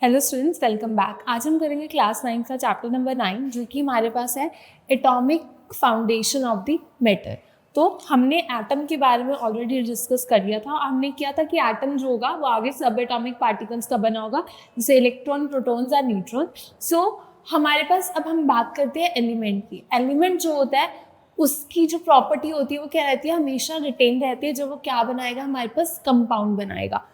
Hello students, welcome back. आज हम करेंगे क्लास 9 का चैप्टर नंबर 9, जो कि हमारे पास है atomic foundation of the matter. तो हमने एटम के बारे में ऑलरेडी डिस्कस कर लिया था। हमने किया था कि एटम जो होगा वो आगे सब एटॉमिक पार्टिकल्स का बना होगा, जैसे इलेक्ट्रॉन, प्रोटॉन्स और न्यूट्रॉन। सो हमारे पास अब हम बात करते हैं एलिमेंट की। एलिमेंट जो होता है उसकी जो प्रॉपर्टी होती है वो क्या रहती है, हमेशा रिटेन रहती है। जो वो क्या बनाएगा, हमारे पास कंपाउंड बनाएगा।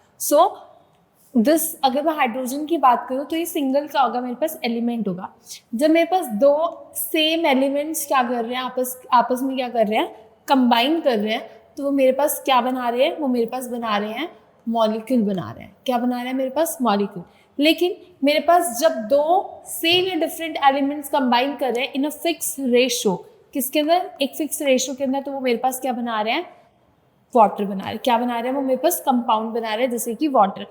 अगर मैं हाइड्रोजन की बात करूँ तो ये सिंगल का होगा, मेरे पास एलिमेंट होगा। जब मेरे पास दो सेम एलिमेंट्स क्या कर रहे हैं, आपस में क्या कर रहे हैं, कंबाइन कर रहे हैं, तो वो मेरे पास क्या बना रहे हैं, वो मेरे पास बना रहे हैं मॉलिक्यूल बना रहे हैं। क्या बना रहे हैं मेरे पास? मॉलिक्यूल। लेकिन मेरे पास जब दो सेम या डिफरेंट एलिमेंट्स कंबाइन कर रहे हैं इन अ फिक्स रेशो, किसके अंदर? एक फिक्स रेशो के अंदर, तो वो मेरे पास क्या बना रहे हैं? वाटर बना रहे हैं। क्या बना रहे हैं? वो मेरे पास कंपाउंड बना रहे हैं, जैसे कि वाटर।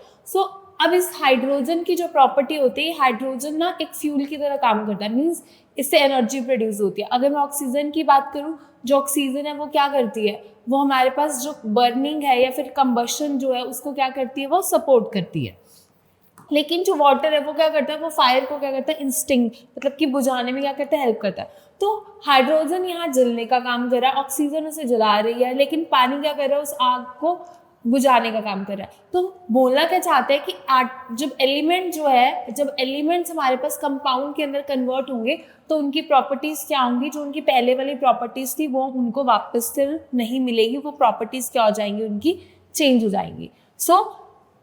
अब इस हाइड्रोजन की जो प्रॉपर्टी होती है, हाइड्रोजन ना एक फ्यूल की तरह काम करता है, मीन्स इससे एनर्जी प्रोड्यूस होती है। अगर मैं ऑक्सीजन की बात करूँ, जो ऑक्सीजन है वो क्या करती है, वो हमारे पास जो बर्निंग है या फिर कंबशन जो है उसको क्या करती है, वो सपोर्ट करती है। लेकिन जो वाटर है वो क्या करता है, वो फायर को क्या करता है, इंस्टिंक्ट मतलब कि बुझाने में क्या करता है, हेल्प करता है। तो हाइड्रोजन यहाँ जलने का काम कर रहा है, ऑक्सीजन उसे जला रही है, लेकिन पानी क्या कर रहा है, उस आग को बुझाने का काम कर रहा है। तो बोलना क्या चाहते हैं कि जब एलिमेंट जो है, जब एलिमेंट्स हमारे पास कंपाउंड के अंदर कन्वर्ट होंगे तो उनकी प्रॉपर्टीज क्या होंगी, जो उनकी पहले वाली प्रॉपर्टीज थी वो उनको वापस से नहीं मिलेगी। वो प्रॉपर्टीज क्या हो जाएंगी, उनकी चेंज हो जाएंगी।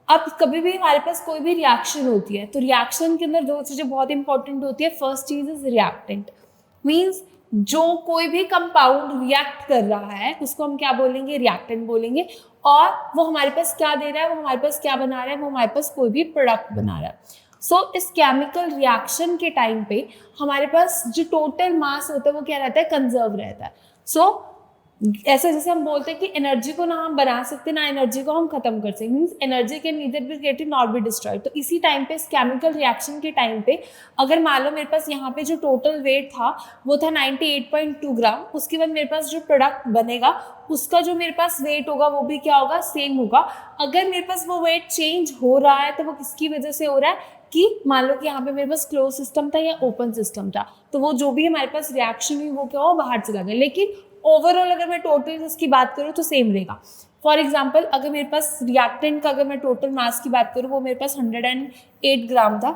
अब कभी भी हमारे पास कोई भी रिएक्शन होती है तो रिएक्शन के अंदर दो चीजें बहुत इंपॉर्टेंट होती है। फर्स्ट चीज इज रिएक्टेंट, मीन्स जो कोई भी कंपाउंड रिएक्ट कर रहा है उसको हम क्या बोलेंगे, रिएक्टेंट बोलेंगे। और वो हमारे पास क्या दे रहा है, वो हमारे पास क्या बना रहा है, वो हमारे पास कोई भी प्रोडक्ट बना रहा है। इस केमिकल रिएक्शन के टाइम पे हमारे पास जो टोटल मास होता है वो क्या रहता है, कंजर्व रहता है। ऐसा जैसे हम बोलते हैं कि एनर्जी को ना हम बना सकते ना एनर्जी को हम खत्म कर सकते, means energy can neither be created not be destroyed. तो इसी टाइम पे, इस केमिकल रिएक्शन के टाइम पे, अगर मान लो मेरे पास यहाँ पे जो टोटल वेट था वो था 98.2 ग्राम, उसके बाद मेरे पास जो प्रोडक्ट बनेगा उसका जो मेरे पास वेट होगा वो भी क्या होगा, सेम होगा। अगर मेरे पास वो वेट चेंज हो रहा है तो वो किसकी वजह से हो रहा है, कि मान लो कि यहाँ पे मेरे पास क्लोज सिस्टम था या ओपन सिस्टम था, तो वो जो भी हमारे पास रिएक्शन हुई वो क्या हो, बाहर चला गया। लेकिन ओवरऑल अगर मैं टोटल इसकी बात करूँ तो सेम रहेगा। फॉर एग्जाम्पल, अगर मेरे पास रिएक्टेंट का अगर मैं टोटल मास की बात करूँ, वो मेरे पास 108 ग्राम था।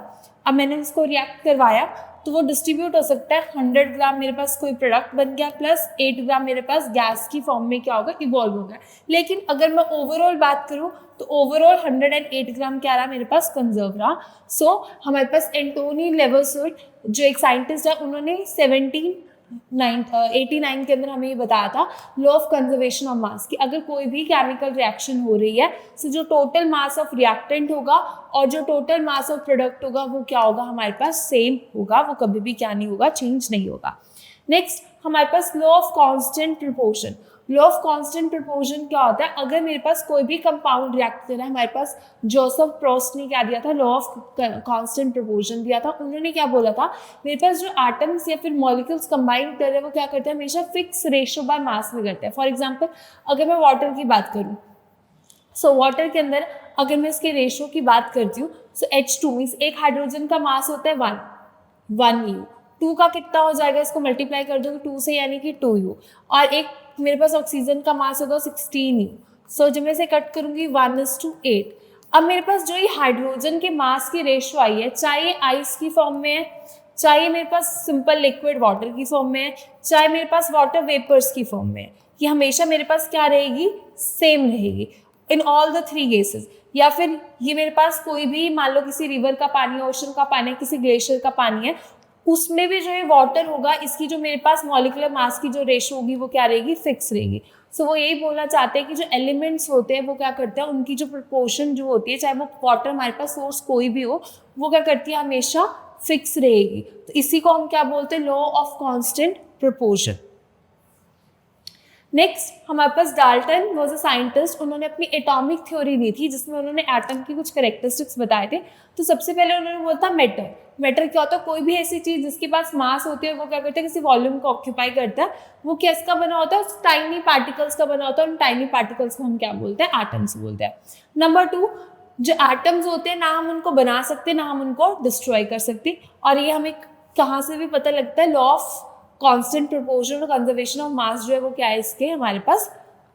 अब मैंने उसको रिएक्ट करवाया तो वो डिस्ट्रीब्यूट हो सकता है। 100 ग्राम मेरे पास कोई प्रोडक्ट बन गया, प्लस 8 ग्राम मेरे पास गैस की फॉर्म में क्या होगा, इवॉल्व हो गया। लेकिन अगर मैं ओवरऑल बात करूँ तो ओवरऑल 108 ग्राम क्या रहा, मेरे पास कंजर्व रहा। हमारे पास एंटोनी लेवोसुइट जो एक साइंटिस्ट है, उन्होंने 89 के अंदर हमें ये बताया था, law of conservation of mass, कि अगर कोई भी केमिकल रिएक्शन हो रही है तो जो टोटल मास ऑफ रिएक्टेंट होगा और जो टोटल मास ऑफ प्रोडक्ट होगा वो क्या होगा, हमारे पास सेम होगा। वो कभी भी क्या नहीं होगा, चेंज नहीं होगा। नेक्स्ट हमारे पास law of constant proportion. Law of constant proportion क्या होता है, अगर मेरे पास कोई भी कंपाउंड रिएक्ट कर रहा है, हमारे पास जोसेफ प्रोस्ट ने क्या दिया था, लॉ ऑफ कांस्टेंट प्रोपोर्शन दिया था। उन्होंने क्या बोला था, मेरे पास जो एटम्स या फिर मॉलिक्यूल्स कंबाइन कर रहे हैं वो क्या करते हैं, हमेशा फिक्स रेशियो बाय मास में करते हैं। फॉर एग्जाम्पल, अगर मैं वाटर की बात करूँ, वाटर के अंदर अगर मैं इसके रेशियो की बात करती हूँ, H2 मीन्स एक हाइड्रोजन का मास होता है 1 U। 2 का कितना हो जाएगा, इसको मल्टीप्लाई कर दो 2 से, यानी कि 2U। और एक मेरे पास ऑक्सीजन का मास होगा 16U। जब मैं इसे कट करूंगी 1:8। अब मेरे पास जो ये हाइड्रोजन के मास की रेशियो आई है, चाहे आइस की फॉर्म में है, चाहे मेरे पास सिंपल लिक्विड वाटर की फॉर्म में है, चाहे मेरे पास वाटर वेपर्स की फॉर्म में है, ये हमेशा मेरे पास क्या रहेगी, सेम रहेगी इन ऑल द 3 केसेस। या फिर ये मेरे पास कोई भी, मान लो किसी रिवर का पानी, ओशन का पानी, किसी ग्लेशियर का पानी है, उसमें भी जो ये वाटर होगा, इसकी जो मेरे पास मॉलिक्यूलर मास की जो रेशियो होगी वो क्या रहेगी, फिक्स रहेगी। वो यही बोलना चाहते हैं कि जो एलिमेंट्स होते हैं वो क्या करते हैं, उनकी जो प्रोपोर्शन जो होती है, चाहे वो वाटर हमारे पास सोर्स कोई भी हो, वो क्या करती है, हमेशा फिक्स रहेगी। तो इसी को हम क्या बोलते हैं, law of constant proportion. Next हमारे पास डाल्टन वॉज अ साइंटिस्ट। उन्होंने अपनी एटॉमिक थ्योरी दी थी जिसमें उन्होंने एटम की कुछ कैरेक्टरिस्टिक्स बताए थे। तो सबसे पहले उन्होंने बोला था मैटर। मैटर क्या होता है, कोई भी ऐसी चीज जिसके पास मास होती है, वो क्या करता है, किसी वॉल्यूम को ऑक्यूपाई करता है। वो किसका बना होता है, टाइनी पार्टिकल्स का बना होता है। उन टाइनी पार्टिकल्स को हम क्या बोलते हैं, एटम्स बोलते हैं। नंबर 2, जो एटम्स होते हैं ना हम उनको बना सकते ना हम उनको डिस्ट्रॉय कर सकते, और ये हमें कहाँ से भी पता लगता है, लॉ ऑफ कांस्टेंट प्रोपोर्शन और कंजर्वेशन ऑफ मास जो है वो क्या है, इसके हमारे पास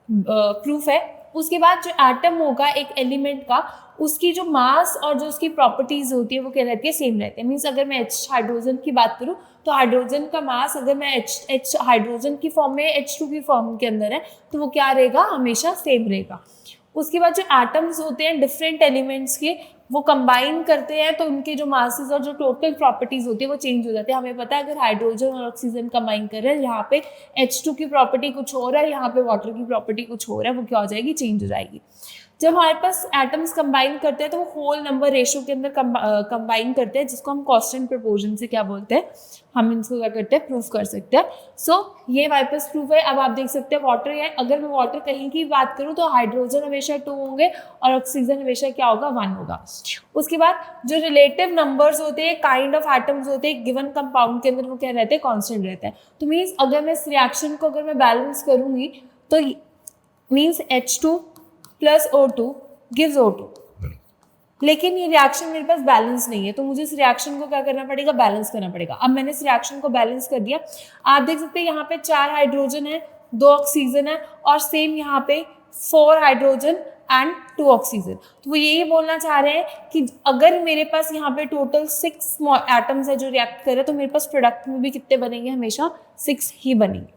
प्रूफ है। उसके बाद जो एटम होगा एक एलिमेंट का, उसकी जो मास और जो उसकी प्रॉपर्टीज होती है वो क्या रहती है, सेम रहती है। मीन्स अगर मैं H हाइड्रोजन की बात करूँ तो हाइड्रोजन का मास अगर मैं H हाइड्रोजन की फॉर्म में H2 की फॉर्म के अंदर है तो वो क्या रहेगा, हमेशा सेम रहेगा। उसके बाद जो एटम्स होते हैं डिफरेंट एलिमेंट्स के, वो कंबाइन करते हैं तो उनके जो मासेस और जो टोटल प्रॉपर्टीज होती है वो चेंज हो जाती है। हमें पता है अगर हाइड्रोजन और ऑक्सीजन कंबाइन कर रहे हैं, यहाँ पे H2 की प्रॉपर्टी कुछ हो रहा है, यहाँ पे वाटर की प्रॉपर्टी कुछ हो रहा है, वो क्या हो जाएगी, चेंज हो जाएगी। जब हमारे पास एटम्स कंबाइन करते हैं तो वो होल नंबर रेशो के अंदर कंबाइन करते हैं, जिसको हम कांस्टेंट प्रोपोर्शन से क्या बोलते हैं, हम इनको क्या करते हैं, प्रूफ कर सकते हैं। सो ये हमारे पास प्रूफ है। अब आप देख सकते हैं वाटर है, अगर मैं वाटर कहीं की बात करूँ तो हाइड्रोजन हमेशा 2 होंगे और ऑक्सीजन हमेशा क्या होगा, 1 होगा। उसके बाद जो रिलेटिव नंबर्स होते हैं, काइंड ऑफ एटम्स होते हैं गिवन कंपाउंड के अंदर, वो क्या रहते हैं, कॉन्स्टेंट रहते हैं। तो मीन्स अगर मैं इस रिएक्शन को अगर मैं बैलेंस करूँगी तो means H2 plus O2 gives O2, लेकिन ये रिएक्शन मेरे पास बैलेंस नहीं है, तो मुझे इस रिएक्शन को क्या करना पड़ेगा, बैलेंस करना पड़ेगा। अब मैंने इस रिएक्शन को बैलेंस कर दिया, आप देख सकते हैं यहाँ पे 4 हाइड्रोजन है, 2 ऑक्सीजन है, और सेम यहाँ पे 4 हाइड्रोजन एंड 2 ऑक्सीजन। तो वो यही बोलना चाह रहे हैं कि अगर मेरे पास यहाँ पे टोटल 6 एटम्स है जो रिएक्ट कर रहे हैं, तो मेरे पास प्रोडक्ट में भी कितने बनेंगे, हमेशा 6 ही बनेंगे।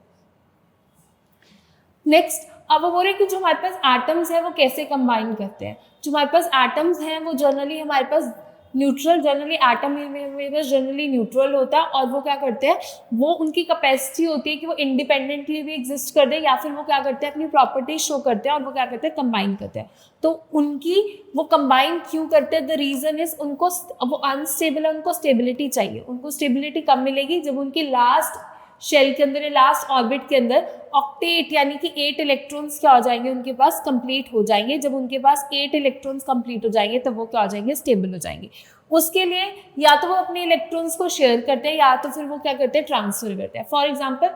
नेक्स्ट, अब वो बोल रहे हैं कि जो हमारे पास एटम्स है वो कैसे कंबाइन करते हैं। जो हमारे पास एटम्स हैं वो जनरली हमारे पास न्यूट्रल, जनरली एटम मेरे पास जनरली न्यूट्रल होता है, और वो क्या करते हैं, वो उनकी कैपेसिटी होती है कि वो इंडिपेंडेंटली भी एग्जिस्ट कर दे, या फिर वो क्या करते हैं, अपनी प्रॉपर्टी शो करते हैं और वो क्या करते हैं, कंबाइन करते हैं। तो उनकी वो कंबाइन क्यों करते हैं, द रीजन इज उनको वो अनस्टेबल है, उनको स्टेबिलिटी चाहिए। उनको स्टेबिलिटी कब मिलेगी, जब उनकी लास्ट शेल के अंदर, लास्ट ऑर्बिट के अंदर ऑक्टेट यानी कि 8 इलेक्ट्रॉन्स क्या हो जाएंगे, उनके पास कंप्लीट हो जाएंगे। जब उनके पास 8 इलेक्ट्रॉन्स कंप्लीट हो जाएंगे तब वो क्या हो जाएंगे, स्टेबल हो जाएंगे। उसके लिए या तो वो अपने इलेक्ट्रॉन्स को शेयर करते हैं, या तो फिर वो क्या करते हैं, ट्रांसफर करते हैं। फॉर एग्जाम्पल,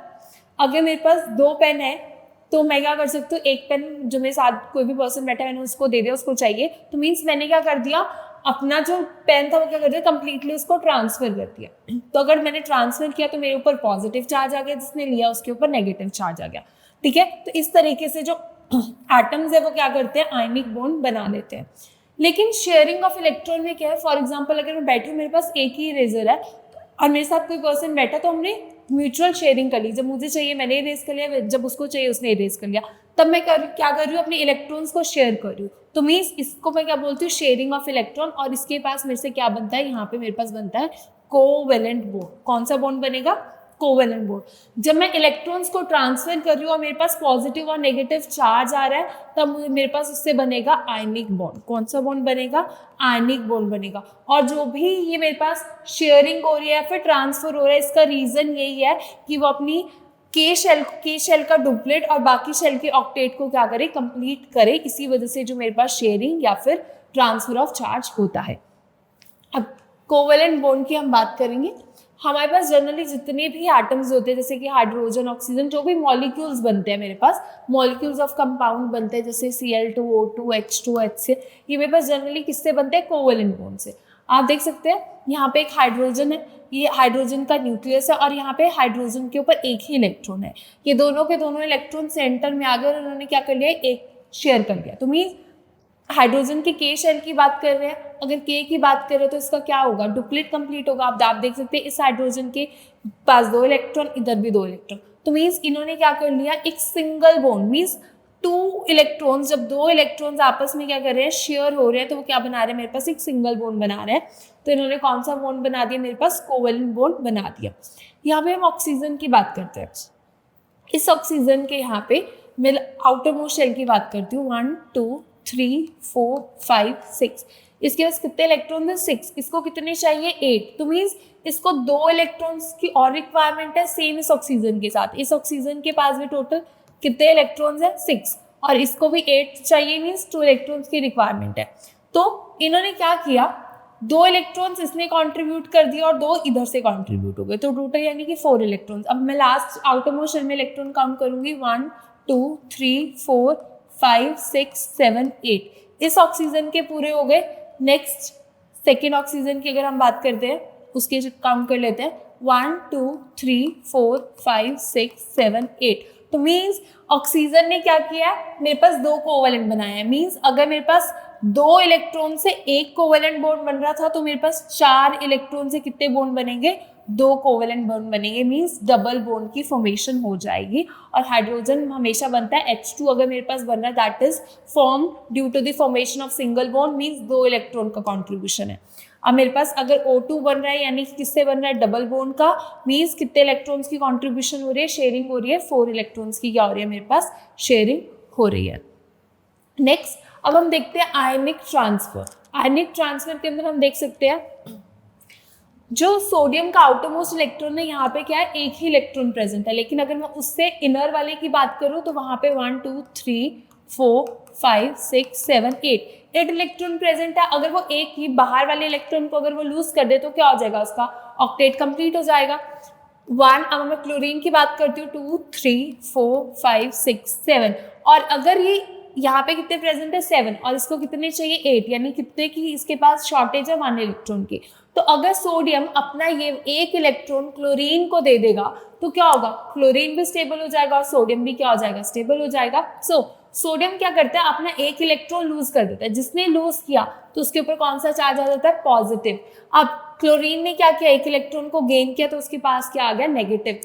अगर मेरे पास 2 पेन है तो मैं क्या कर सकती हूँ, एक पेन जो मेरे साथ कोई भी पर्सन बैठा है मैंने उसको दे दिया, उसको चाहिए, तो मीन्स मैंने क्या कर दिया, अपना जो पेन था वो क्या कर दिया, कंप्लीटली उसको ट्रांसफर कर दिया। तो अगर मैंने ट्रांसफर किया तो मेरे ऊपर पॉजिटिव चार्ज आ गया, जिसने लिया उसके ऊपर नेगेटिव चार्ज आ गया। ठीक है, तो इस तरीके से जो एटम्स है वो क्या करते हैं, आयनिक बॉन्ड बना लेते हैं। लेकिन शेयरिंग ऑफ इलेक्ट्रॉन में क्या है, फॉर एग्जाम्पल अगर मैं बैठी हूँ, मेरे पास एक ही इरेजर है और मेरे साथ कोई पर्सन बैठा, तो हमने म्यूचुअल शेयरिंग कर ली। जब मुझे चाहिए मैंने इरेज कर लिया, जब उसको चाहिए उसने इरेज कर लिया, तब मैं क्या कर रही हूँ, अपने इलेक्ट्रॉन्स को शेयर कर रही हूँ। तो मीन्स इसको मैं क्या बोलती हूँ, शेयरिंग ऑफ इलेक्ट्रॉन। और इसके पास मेरे से क्या बनता है, यहाँ पे मेरे पास बनता है कोवेलेंट बॉन्ड। कौन सा बॉन्ड बनेगा, कोवेलेंट बॉन्ड। जब मैं इलेक्ट्रॉन्स को ट्रांसफर कर रही हूँ और मेरे पास पॉजिटिव और नेगेटिव चार्ज आ रहा है, तब मेरे पास उससे बनेगा आयनिक बॉन्ड। कौन सा बॉन्ड बनेगा, आयनिक बॉन्ड बनेगा। और जो भी ये मेरे पास शेयरिंग हो रही है या फिर ट्रांसफर हो रहा है, इसका रीजन यही है कि वो अपनी के शेल का डुप्लेट और बाकी शेल के ऑक्टेट को क्या करे, कंप्लीट करे। इसी वजह से जो मेरे पास शेयरिंग या फिर ट्रांसफर ऑफ चार्ज होता है। अब कोवेलेंट बॉन्ड की हम बात करेंगे। हमारे पास जनरली जितने भी एटम्स होते हैं, जैसे कि हाइड्रोजन, ऑक्सीजन, जो भी मॉलिक्यूल्स बनते हैं, मेरे पास मॉलिक्यूल्स ऑफ कंपाउंड बनते हैं, जैसे Cl2, O2, H2, HCl, ये मेरे पास जनरली किससे बनते हैं, कोवेलेंट बॉन्ड से। आप देख सकते हैं यहाँ पे एक हाइड्रोजन है, ये हाइड्रोजन का न्यूक्लियस है, और यहाँ पे हाइड्रोजन के ऊपर एक ही इलेक्ट्रॉन है। ये दोनों के दोनों इलेक्ट्रॉन सेंटर में आ गए और उन्होंने क्या कर लिया, एक शेयर कर लिया। तो मीन्स हाइड्रोजन के के शेल की बात कर रहे हैं, अगर के की बात करें तो इसका क्या होगा, डुप्लेट कंप्लीट होगा। आप देख सकते हैं इस हाइड्रोजन के पास 2 इलेक्ट्रॉन, इधर भी 2 इलेक्ट्रॉन। तो मीन्स इन्होंने क्या कर लिया, एक सिंगल बॉन्ड, मीन्स 2 इलेक्ट्रॉन्स, जब 2 इलेक्ट्रॉन्स आपस में क्या कर रहे हैं, शेयर हो रहे हैं, तो वो क्या बना रहे हैं, मेरे पास एक सिंगल बॉन्ड बना रहे हैं। तो इन्होंने कौन सा बॉन्ड बना दिया, मेरे पास कोवेलेंट बॉन्ड बना दिया। यहाँ पे हम ऑक्सीजन की बात करते हैं। इस ऑक्सीजन के यहाँ पे मैं आउटर मोस्ट शेल की बात करती हूँ। 1 2 3 4 5 6, इसके पास कितने इलेक्ट्रॉन है, 6। इसको कितने चाहिए, 8। तो मीन्स इसको 2 इलेक्ट्रॉन्स की और रिक्वायरमेंट है, सेम इस ऑक्सीजन के साथ। इस ऑक्सीजन के पास भी टोटल कितने इलेक्ट्रॉन्स है, 6, और इसको भी 8 चाहिए, मीन्स 2 इलेक्ट्रॉन्स की रिक्वायरमेंट है। तो इन्होंने क्या किया, 2 इलेक्ट्रॉन्स इसने कंट्रीब्यूट कर दिया और 2 इधर से कंट्रीब्यूट हो गए, तो टोटल यानी कि 4 इलेक्ट्रॉन्स। अब मैं लास्ट आउटर मोस्ट शेल में इलेक्ट्रॉन काउंट करूंगी, 1 2 3 4 5 6 7 8। इस ऑक्सीजन के पूरे हो गए। नेक्स्ट सेकेंड ऑक्सीजन की अगर हम बात करते हैं उसके काउंट कर लेते हैं 1 2 3 4 5 6 7 8। तो मीन्स ऑक्सीजन ने क्या किया है, मेरे पास 2 कोवेलेंट बनाया है। मीन्स अगर मेरे पास 2 इलेक्ट्रॉन से एक कोवेलेंट बॉन्ड बन रहा था तो मेरे पास 4 इलेक्ट्रॉन से कितने बॉन्ड बनेंगे, 2 कोवेलेंट बॉन्ड बनेंगे। मीन्स डबल बॉन्ड की फॉर्मेशन हो जाएगी। और हाइड्रोजन हमेशा बनता है H2 अगर मेरे पास बन रहा है, that is form due to the formation of single bond, means 2 electron का कॉन्ट्रीब्यूशन है। अब मेरे पास अगर O2 बन रहा है यानी कि किससे बन रहा है, डबल बॉन्ड का, मीन्स कितने इलेक्ट्रॉन्स की कॉन्ट्रीब्यूशन हो रही है, शेयरिंग हो रही है, 4 इलेक्ट्रॉन्स की क्या हो रही है, मेरे पास शेयरिंग हो रही है। नेक्स्ट अब हम देखते हैं आयनिक ट्रांसफर। आयनिक ट्रांसफर के अंदर हम देख सकते हैं जो सोडियम का आउटरमोस्ट इलेक्ट्रॉन है यहाँ पे क्या है, एक ही इलेक्ट्रॉन प्रेजेंट है। लेकिन अगर मैं उससे इनर वाले की बात करूँ तो वहाँ पे 1 2 3 4 5 6 7 8 इलेक्ट्रॉन प्रेजेंट है। अगर वो एक ही बाहर वाले इलेक्ट्रॉन को अगर वो लूज कर दे तो क्या हो जाएगा, उसका ऑक्टेट कंप्लीट हो जाएगा। 1 अब मैं क्लोरीन की बात करती हूँ 2 3 4 5 6 7 और अगर ये यहाँ पे कितने प्रेजेंट है 7 और इसको कितने चाहिए 8, यानी कितने की इसके पास शॉर्टेज है 1 इलेक्ट्रॉन की। तो अगर सोडियम अपना ये एक इलेक्ट्रॉन क्लोरीन को दे देगा तो क्या होगा, क्लोरीन भी स्टेबल हो जाएगा और सोडियम भी क्या हो जाएगा, स्टेबल हो जाएगा। सोडियम क्या करता है, अपना एक इलेक्ट्रॉन लूज कर देता है। जिसने लूज किया तो उसके ऊपर कौन सा चार्ज आ जाता है, पॉजिटिव। अब क्लोरीन ने क्या किया, एक इलेक्ट्रॉन को गेन किया तो उसके पास क्या आ गया, नेगेटिव।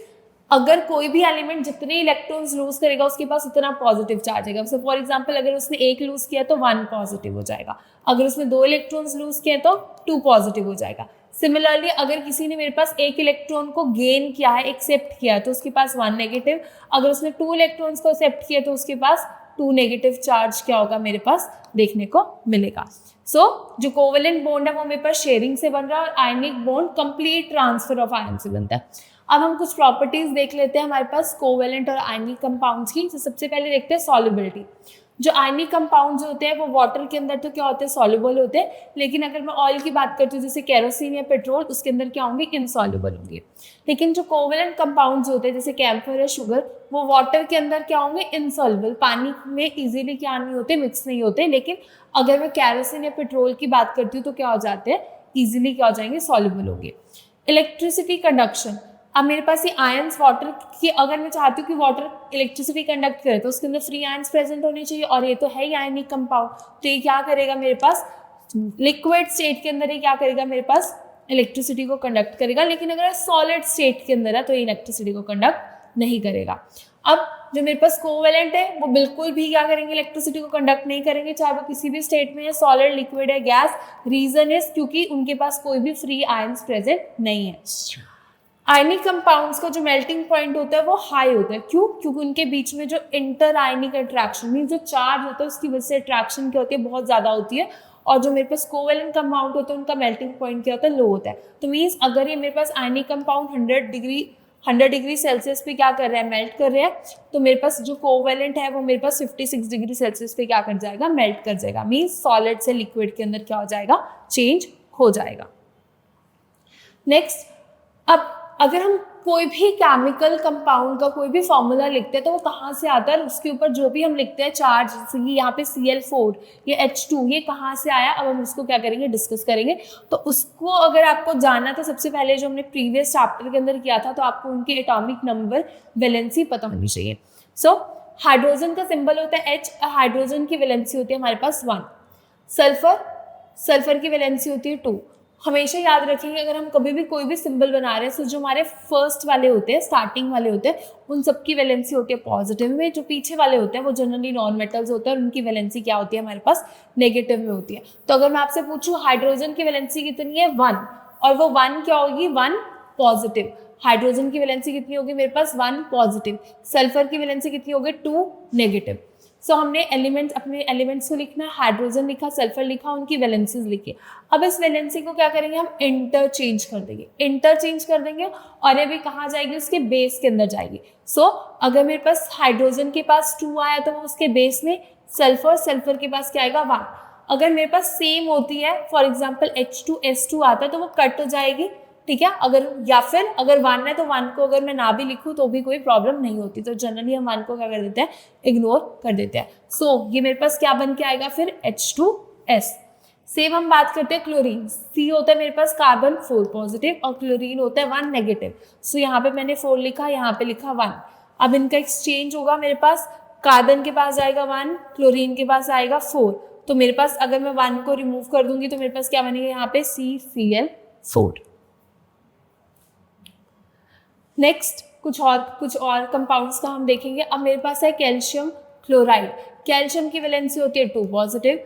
अगर कोई भी एलिमेंट जितने इलेक्ट्रॉन्स लूज करेगा उसके पास उतना पॉजिटिव चार्ज आएगा। सो फॉर एग्जांपल अगर उसने 1 लूज किया तो 1 पॉजिटिव हो जाएगा, अगर उसने 2 इलेक्ट्रॉन्स लूज किया तो 2 पॉजिटिव हो जाएगा। सिमिलरली अगर किसी ने मेरे पास 1 इलेक्ट्रॉन को गेन किया है, एक्सेप्ट किया, तो उसके पास 1 नेगेटिव। अगर उसने 2 इलेक्ट्रॉन्स को एक्सेप्ट किया तो उसके पास 2 नेगेटिव चार्ज क्या होगा, मेरे पास देखने को मिलेगा। जो कोवेलेंट बॉन्ड है वो मेरे पास शेयरिंग से बन रहा है और ionic bond complete transfer of ion से बनता है। अब हम कुछ प्रॉपर्टीज देख लेते हैं हमारे पास कोवेलेंट और आयनिक कंपाउंड्स की। तो सबसे पहले देखते हैं सॉल्युबिलिटी। जो आयनिक कंपाउंड्स होते हैं वो वाटर के अंदर तो क्या होते हैं, सॉल्युबल होते हैं। लेकिन अगर मैं ऑयल की बात करती हूँ जैसे केरोसिन या पेट्रोल, उसके अंदर क्या होंगे, इनसॉल्युबल होंगे। लेकिन जो कोवेलेंट कंपाउंड्स होते हैं जैसे कैम्फर या शुगर, वो वाटर के अंदर क्या होंगे, इनसॉल्युबल, पानी में इजीली क्या नहीं होते, मिक्स नहीं होते। लेकिन अगर मैं केरोसिन या पेट्रोल की बात करती हूँ तो क्या हो जाते हैं, ईजिली क्या हो जाएंगे, सॉल्युबल होंगे। इलेक्ट्रिसिटी कंडक्शन, अब मेरे पास ये आयंस वाटर की, अगर मैं चाहती हूँ कि वाटर इलेक्ट्रिसिटी कंडक्ट करे तो उसके अंदर फ्री आयंस प्रेजेंट होने चाहिए और ये तो है ही आयनिक कंपाउंड। तो ये क्या करेगा, मेरे पास लिक्विड स्टेट के अंदर ये क्या करेगा, मेरे पास इलेक्ट्रिसिटी को कंडक्ट करेगा। लेकिन अगर सॉलिड स्टेट के अंदर है तो ये इलेक्ट्रिसिटी को कंडक्ट नहीं करेगा। अब जो मेरे पास कोवेलेंट है वो बिल्कुल भी क्या करेंगे, इलेक्ट्रिसिटी को कंडक्ट नहीं करेंगे, चाहे वो किसी भी स्टेट में है, सॉलिड, लिक्विड है, गैस। रीजन इज क्योंकि उनके पास कोई भी फ्री आयंस प्रेजेंट नहीं है। आयनिक कंपाउंड्स का जो मेल्टिंग पॉइंट होता है वो हाई होता है। क्यों? क्योंकि उनके बीच में जो इंटर आयनिक अट्रैक्शन मीन जो चार्ज होता है उसकी वजह से अट्रैक्शन क्या होती है, बहुत ज़्यादा होती है। और जो मेरे पास कोवेलेंट कंपाउंड होता है उनका मेल्टिंग पॉइंट क्या होता है, लो होता है। तो मीन्स अगर ये मेरे पास आयनिक कंपाउंड 100 डिग्री सेल्सियस पे क्या कर रहा है, मेल्ट कर रहा है, तो मेरे पास जो कोवेलेंट है वो मेरे पास 56 डिग्री सेल्सियस पे क्या कर जाएगा, मेल्ट कर जाएगा। मीन्स सॉलिड से लिक्विड के अंदर क्या हो जाएगा, चेंज हो जाएगा। नेक्स्ट, अब अगर हम कोई भी केमिकल कंपाउंड का कोई भी फॉर्मूला लिखते हैं तो वो कहाँ से आता है, उसके ऊपर जो भी हम लिखते हैं चार्ज, जैसे कि यहाँ पे Cl4 ये H2 ये कहाँ से आया, अब हम उसको क्या करेंगे, डिस्कस करेंगे। तो उसको अगर आपको जानना तो सबसे पहले जो हमने प्रीवियस चैप्टर के अंदर किया था तो आपको उनके एटॉमिक नंबर, वैलेंसी पता होनी चाहिए। हाइड्रोजन का सिंबल होता है H, हाइड्रोजन की वैलेंसी होती है हमारे पास 1। सल्फर की वैलेंसी होती है 2। हमेशा याद रखेंगे अगर हम कभी भी कोई भी सिंबल बना रहे हैं तो जो हमारे फर्स्ट वाले होते हैं, स्टार्टिंग वाले होते हैं, उन सबकी वैलेंसी होती है पॉजिटिव में। जो पीछे वाले होते हैं वो जनरली नॉन मेटल्स होते हैं और उनकी वैलेंसी क्या होती है, हमारे पास नेगेटिव में होती है। तो अगर मैं आपसे पूछूं हाइड्रोजन की वैलेंसी कितनी है, 1, और वो 1 क्या होगी, 1 पॉजिटिव। हाइड्रोजन की वैलेंसी कितनी होगी, मेरे पास 1 पॉजिटिव। सल्फर की वैलेंसी कितनी होगी, 2 नेगेटिव। हमने एलिमेंट्स, अपने एलिमेंट्स को लिखना है, हाइड्रोजन लिखा, सल्फर लिखा, उनकी वैलेंसीज लिखी। अब इस वैलेंसी को क्या करेंगे, हम इंटरचेंज कर देंगे और ये भी कहाँ जाएगी, उसके बेस के अंदर जाएगी। अगर मेरे पास हाइड्रोजन के पास 2 आया तो उसके बेस में सल्फर के पास क्या आएगा, 1। अगर मेरे पास सेम होती है, फॉर एग्जाम्पल H2S2 आता है तो वो कट हो जाएगी, ठीक है। अगर या फिर अगर 1 है तो 1 को अगर मैं ना भी लिखूँ तो भी कोई प्रॉब्लम नहीं होती, तो जनरली हम 1 को क्या कर देते हैं, इग्नोर कर देते हैं। सो ये मेरे पास क्या बन के आएगा फिर H2S। सेम हम बात करते हैं क्लोरीन, C होता है मेरे पास कार्बन 4 पॉजिटिव और क्लोरीन होता है 1 नेगेटिव। सो यहाँ पे मैंने 4 लिखा, यहाँ पे लिखा 1। अब इनका एक्सचेंज होगा, मेरे पास कार्बन के पास जाएगा 1, क्लोरीन के पास आएगा 4। तो मेरे पास अगर मैं 1 को रिमूव कर दूंगी तो मेरे पास क्या बनेगा यहाँ पे CCl4। नेक्स्ट कुछ और कंपाउंड्स का हम देखेंगे। अब मेरे पास है कैल्शियम क्लोराइड। कैल्शियम की वैलेंसी होती है 2 पॉजिटिव,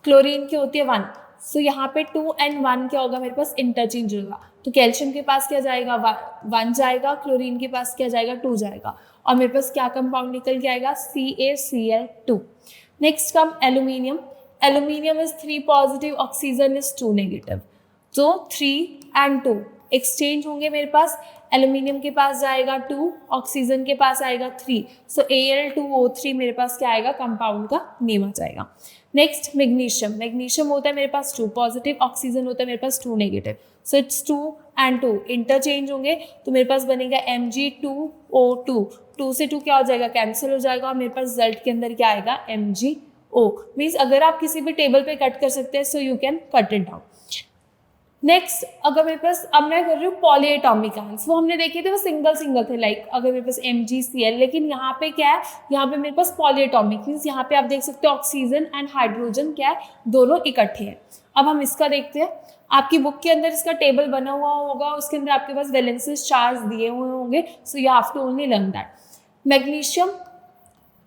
क्लोरीन की होती है 1। सो यहाँ पे 2 and 1 क्या होगा, मेरे पास इंटरचेंज होगा। तो कैल्शियम के पास क्या जाएगा, 1 जाएगा, क्लोरीन के पास क्या जाएगा, 2 जाएगा, और मेरे पास क्या कंपाउंड निकल के आएगा, CaCl2। Next come aluminium. Aluminium is 3 positive, oxygen is 2 negative. तो 3 and 2 एक्सचेंज होंगे, मेरे पास एल्यूमिनियम के पास जाएगा 2, ऑक्सीजन के पास आएगा 3। सो Al2O3 मेरे पास क्या आएगा, कंपाउंड का नेम आ जाएगा। Next magnesium. मैग्नीशियम होता है मेरे पास 2 पॉजिटिव, ऑक्सीजन होता है मेरे पास 2 negative. So it's 2 and 2 interchange होंगे, तो मेरे पास बनेगा Mg2O2। 2 से 2 क्या हो जाएगा, कैंसिल हो जाएगा, और मेरे पास रिजल्ट के अंदर क्या आएगा, MgO। मीन्स अगर आप किसी भी टेबल पे कट कर सकते हैं, so you can cut it down. Next अगर मेरे पास, अब मैं कर रही हूँ पॉलीएटॉमिक आयंस, वो हमने देखे थे वो सिंगल थे, लाइक अगर मेरे पास MgCl, लेकिन यहाँ पे क्या है, यहाँ पे मेरे पास पॉलीएटॉमिक मीन्स यहाँ पे आप देख सकते हो ऑक्सीजन एंड हाइड्रोजन क्या है, दोनों इकट्ठे हैं। अब हम इसका देखते हैं, आपकी बुक के अंदर इसका टेबल बना हुआ होगा, उसके अंदर आपके पास वैलेंसेस चार्ज दिए हुए होंगे, so you have to only learn that. Magnesium,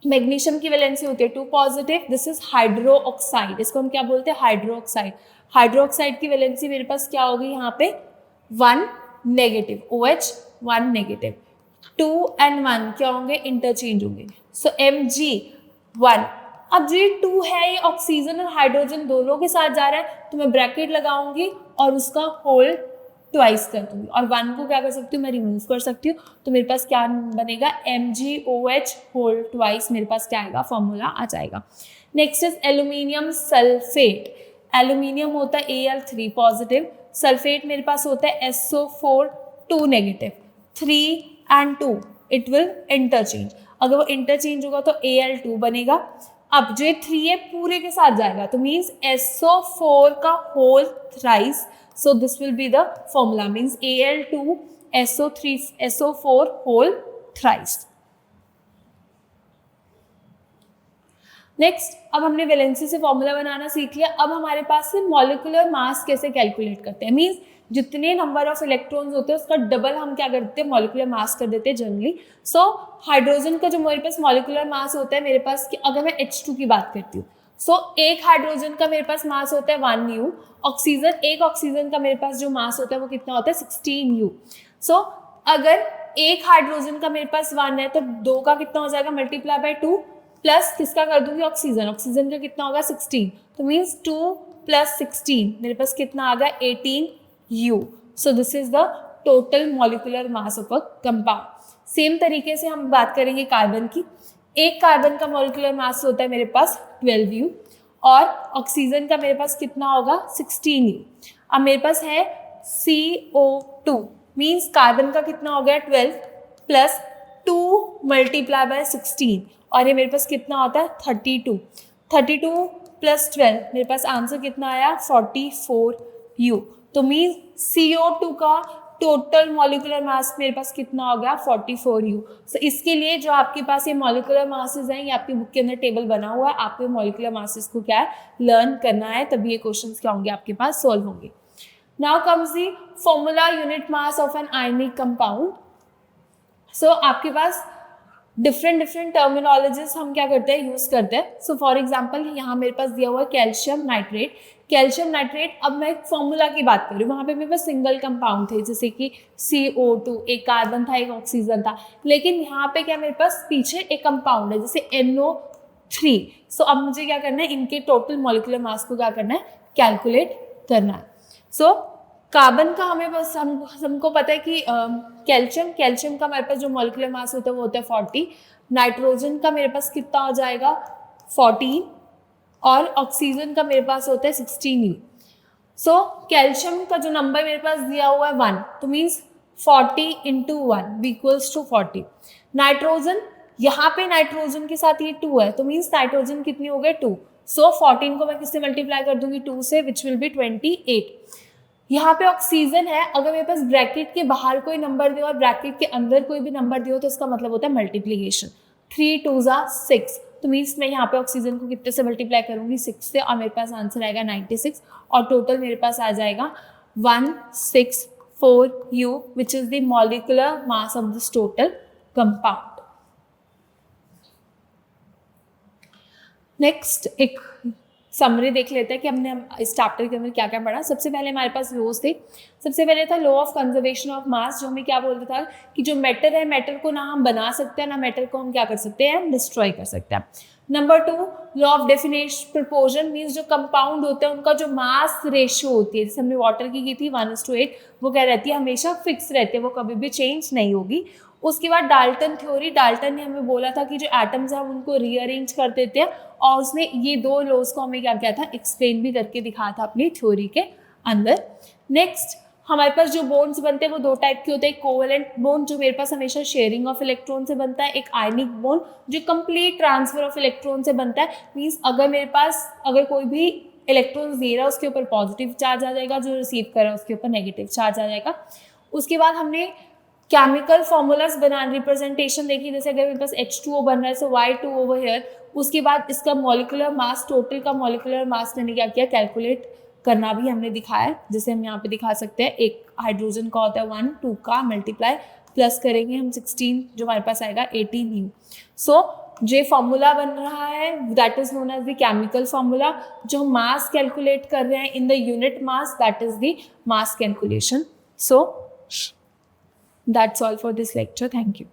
magnesium की वैलेंसी होती है 2 पॉजिटिव, दिस इज हाइड्रोक्साइड, इसको हम क्या बोलते हैं, हाइड्रोक्साइड। हाइड्रोक्साइड की वैलेंसी मेरे पास क्या होगी यहाँ पे 1 नेगेटिव, OH 1 नेगेटिव। 2 and 1 क्या होंगे, इंटरचेंज होंगे। सो Mg1। अब जो 2 है ये ऑक्सीजन और हाइड्रोजन दोनों के साथ जा रहा है, तो मैं ब्रैकेट लगाऊंगी और उसका होल ट्वाइस कर दूंगी, और 1 को क्या कर सकती हूँ, मैं रिमूव कर सकती हूँ। तो मेरे पास क्या बनेगा, MgOH होल ट्वाइस, मेरे पास क्या आएगा, फॉर्मूला आ जाएगा। Next is aluminium sulphate. Aluminium होता है Al3 पॉजिटिव, सल्फेट मेरे पास होता है SO4 2 negative. 3 and 2 it will interchange, अगर वो इंटरचेंज होगा तो Al2 बनेगा। अब जो 3 है पूरे के साथ जाएगा, तो मीन्स SO4 का whole thrice, so this will be the formula, means Al2 SO4 whole thrice. Next अब हमने वैलेंसी से फॉर्मूला बनाना सीख लिया। अब हमारे पास से मॉलिक्यूलर मास कैसे कैलकुलेट करते हैं, मीन्स जितने नंबर ऑफ इलेक्ट्रॉन्स होते हैं उसका डबल हम क्या करते हैं, मॉलिक्यूलर मास कर देते हैं जनरली। सो हाइड्रोजन का जो मेरे पास मॉलिक्यूलर मास होता है मेरे पास, अगर मैं H2 की बात करती हूँ, सो एक हाइड्रोजन का मेरे पास मास होता है 1 U। एक ऑक्सीजन का मेरे पास जो मास होता है वो कितना होता है 16 U। सो अगर एक हाइड्रोजन का मेरे पास 1 है तो 2 का कितना हो जाएगा, मल्टीप्लाई बाय 2, प्लस किसका कर दूंगी, ऑक्सीजन, ऑक्सीजन का कितना होगा 16, तो मीन्स 2 + 16 मेरे पास कितना आ गया 18 U। So this is the total molecular mass of a compound. Same तरीके से हम बात करेंगे कार्बन की। एक कार्बन का मॉलिक्यूलर मास होता है मेरे पास 12 U, और ऑक्सीजन का मेरे पास कितना होगा 16 U। अब मेरे पास है CO2, मीन्स कार्बन का कितना हो गया 12 + 2 × 16, और ये मेरे पास कितना होता है 32। 32 + 12 मेरे पास आंसर कितना आया 44 U। तो मीन CO2 का टोटल मॉलिक्यूलर मास मेरे पास कितना हो गया 44 U। सो इसके लिए जो आपके पास ये मॉलिक्यूलर मासेस हैं, ये आपकी बुक के अंदर टेबल बना हुआ है, आपको मॉलिक्यूलर मासेस को क्या है लर्न करना है, तभी ये क्वेश्चंस क्या होंगे आपके पास सॉल्व होंगे। Now comes the formula unit mass of an ionic compound. So आपके पास डिफरेंट टर्मिनोलॉजीज हम क्या करते हैं यूज करते हैं। सो फॉर एग्जांपल यहाँ मेरे पास दिया हुआ है कैल्शियम नाइट्रेट। कैल्शियम नाइट्रेट, अब मैं फॉर्मूला की बात कर रही हूँ, वहाँ पे मेरे पास सिंगल कंपाउंड थे, जैसे कि CO2, एक कार्बन था एक ऑक्सीजन था, लेकिन यहाँ पे क्या मेरे पास पीछे एक कंपाउंड है जैसे NO3। सो अब मुझे क्या करना है, इनके टोटल मॉलिक्यूलर मास को क्या करना है कैलकुलेट करना है। सो कार्बन का हमें बस हमको पता है कि कैल्शियम का मेरे पास जो मॉलिक्यूलर मास होता है वो होता है 40। नाइट्रोजन का मेरे पास कितना हो जाएगा 14, और ऑक्सीजन का मेरे पास होता है 16 U। सो कैल्शियम का जो नंबर मेरे पास दिया हुआ है 1, तो means 40 into 1 equals to 40. Nitrogen, यहाँ पे नाइट्रोजन के साथ ये 2 है, तो मीन्स नाइट्रोजन कितनी हो गए 2. सो 14 को मैं किससे मल्टीप्लाई कर दूंगी 2 से, विच विल बी 28. यहाँ पे ऑक्सीजन है, अगर मेरे पास ब्रैकेट के बाहर कोई नंबर दिया और ब्रैकेट के अंदर कोई भी नंबर दिया तो इसका मतलब होता है मल्टीप्लीकेशन. 3 2 6, तो मीन्स मैं यहाँ पे ऑक्सीजन को कितने से मल्टीप्लाई करूंगी 6 से, और मेरे पास आंसर आएगा 96, और टोटल मेरे पास आ जाएगा 164U, which is the molecular mass of this total compound. Next एक समरी देख लेते हैं कि हमने इस चैप्टर के अंदर क्या क्या पढ़ा. सबसे पहले हमारे पास लॉज थे. सबसे पहले था law of conservation of mass, जो हमें क्या बोलता था कि जो मैटर है, मैटर को ना हम बना सकते हैं, ना मैटर को हम क्या कर सकते हैं, डिस्ट्रॉय कर सकते हैं. Number 2, law of definite proportion, means जो कंपाउंड होते हैं उनका जो मास रेशियो होती है, जैसे हमने वाटर की थी 1:8, वो क्या रहती है, हमेशा फिक्स रहती है, वो कभी भी चेंज नहीं होगी. उसके बाद डाल्टन थ्योरी, डाल्टन ने हमें बोला था कि जो एटम्स हैं उनको रीअरेंज कर देते हैं, और उसने ये 2 लॉज को हमें क्या किया था, एक्सप्लेन भी करके दिखाया था अपनी थ्योरी के अंदर. नेक्स्ट हमारे पास जो बॉन्ड्स बनते हैं वो 2 टाइप के होते हैं. कोवेलेंट बॉन्ड जो मेरे पास हमेशा शेयरिंग ऑफ इलेक्ट्रॉन से बनता है, एक आयनिक बॉन्ड जो कंप्लीट ट्रांसफर ऑफ इलेक्ट्रॉन से बनता है. मीन्स अगर कोई भी इलेक्ट्रॉन दे रहा है उसके ऊपर पॉजिटिव चार्ज आ जाएगा, जो रिसीव कर रहा है उसके ऊपर नेगेटिव चार्ज आ जाएगा. उसके बाद हमने केमिकल फॉर्मूलाज बना रिप्रेजेंटेशन देखी, जैसे अगर मेरे पास H2O बन रहा है, सो Y2 ओवर हियर. उसके बाद इसका मॉलिक्यूलर मास, टोटल का मॉलिक्यूलर मास मैंने क्या किया, कैलकुलेट करना भी हमने दिखाया है. जैसे हम यहाँ पे दिखा सकते हैं, एक हाइड्रोजन का होता है 1 2 का मल्टीप्लाई प्लस करेंगे हम 16, जो हमारे पास आएगा 18U. सो जो फॉर्मूला बन रहा है that is known as the chemical formula. जो मास कैलकुलेट कर रहे हैं in the unit mass, that is the mass calculation. So that's all for this lecture. Thank you.